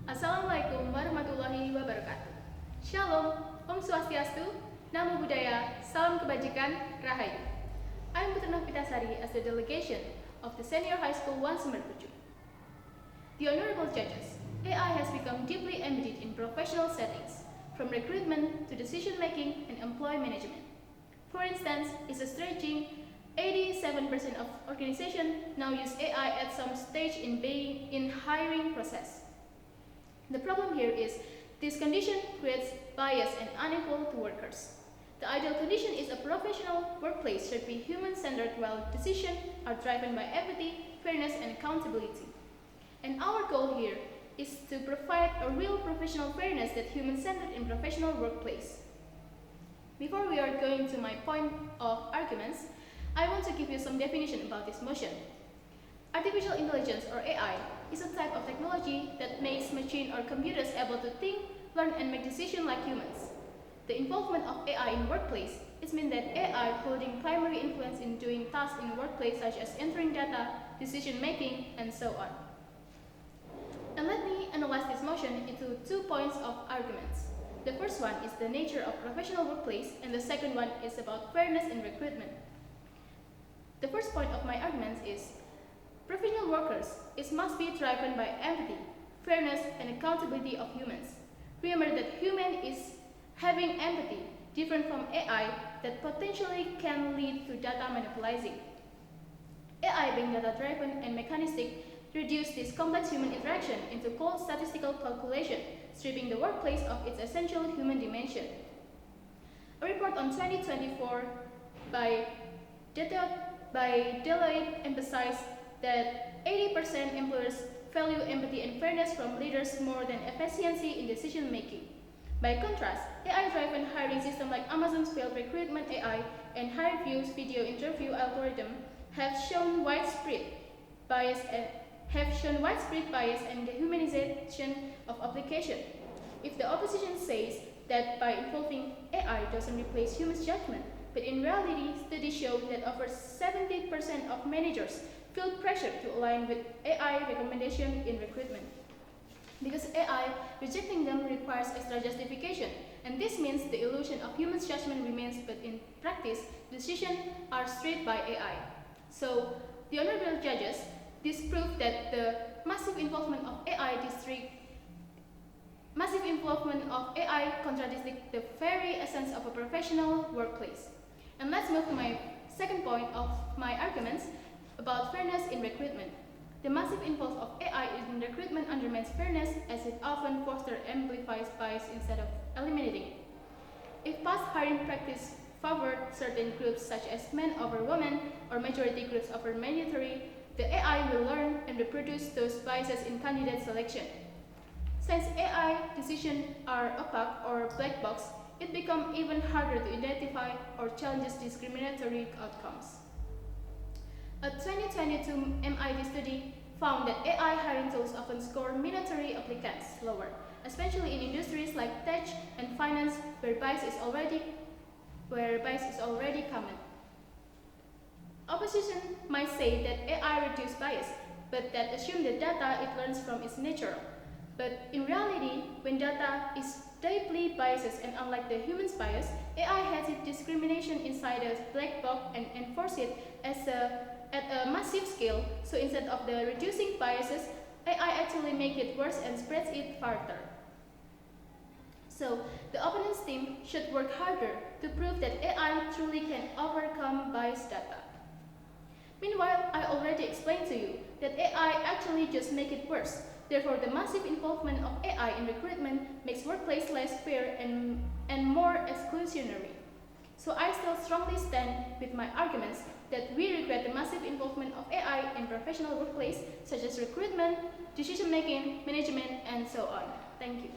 Assalamualaikum warahmatullahi wabarakatuh. Shalom, Om Swastiastu, Namo Buddhaya, Salam Kebajikan, Rahayu. I am Putri Novitasari as the delegation of the Senior High School 1 Sumberpucung. The honorable judges, AI has become deeply embedded in professional settings, from recruitment to decision-making and employee management. For instance, it's a stretching 87% of organizations now use AI at some stage in hiring process. The problem here is this condition creates bias and unequal to workers. The ideal condition is a professional workplace should be human-centered while decisions are driven by empathy, fairness, and accountability. And our goal here is to provide a real professional fairness that human-centered in professional workplace. Before we are going to my point of arguments, I want to give you some definition about this motion. Artificial intelligence, or AI, is a type of technology that makes machines or computers able to think, learn, and make decisions like humans. The involvement of AI in workplace is meant that AI holding primary influence in doing tasks in workplace such as entering data, decision-making, and so on. And let me analyze this motion into 2 points of arguments. The first one is the nature of professional workplace, and the second one is about fairness in recruitment. The first point of my arguments is professional workers must be driven by empathy, fairness, and accountability of humans. Remember that human is having empathy, different from AI that potentially can lead to data manipulating. AI being data-driven and mechanistic reduce this complex human interaction into cold statistical calculation, stripping the workplace of its essential human dimension. A report on 2024 by Deloitte emphasized that 80% employers value empathy and fairness from leaders more than efficiency in decision-making. By contrast, AI-driven hiring systems like Amazon's field recruitment AI and HireView's video interview algorithm have shown widespread bias and dehumanization of application. If the opposition says that by involving AI doesn't replace human judgment, but in reality, studies show that over 70% of managers feel pressure to align with AI recommendation in recruitment. Because AI rejecting them requires extra justification, and this means the illusion of human judgment remains, but in practice, decisions are straight by AI. So, the honorable judges disprove that the massive involvement of AI contradicts the very essence of a professional workplace. And let's move to my second point of my arguments about fairness in recruitment. The massive involvement of AI in recruitment undermines fairness as it often fosters amplifies bias instead of eliminating it. If past hiring practice favored certain groups such as men over women or majority groups over minority, the AI will learn and reproduce those biases in candidate selection. Since AI decisions are opaque or black box, it becomes even harder to identify or challenge discriminatory outcomes. A 2022 MIT study found that AI hiring tools often score minority applicants lower, especially in industries like tech and finance where bias is already common. Opposition might say that AI reduces bias, but that assumes the data it learns from is natural. But in reality, when data is deeply biased and unlike the human's bias, AI has its discrimination inside a black box and enforces it at a massive scale. So instead of the reducing biases, AI actually makes it worse and spreads it farther. So the opponent's team should work harder to prove that AI truly can overcome biased data. Meanwhile, I already explained to you that AI actually just makes it worse. Therefore, the massive involvement of AI in recruitment makes workplace less fair and more exclusionary. So I still strongly stand with my arguments that we regret the massive involvement of AI in professional workplace such as recruitment, decision-making, management, and so on. Thank you.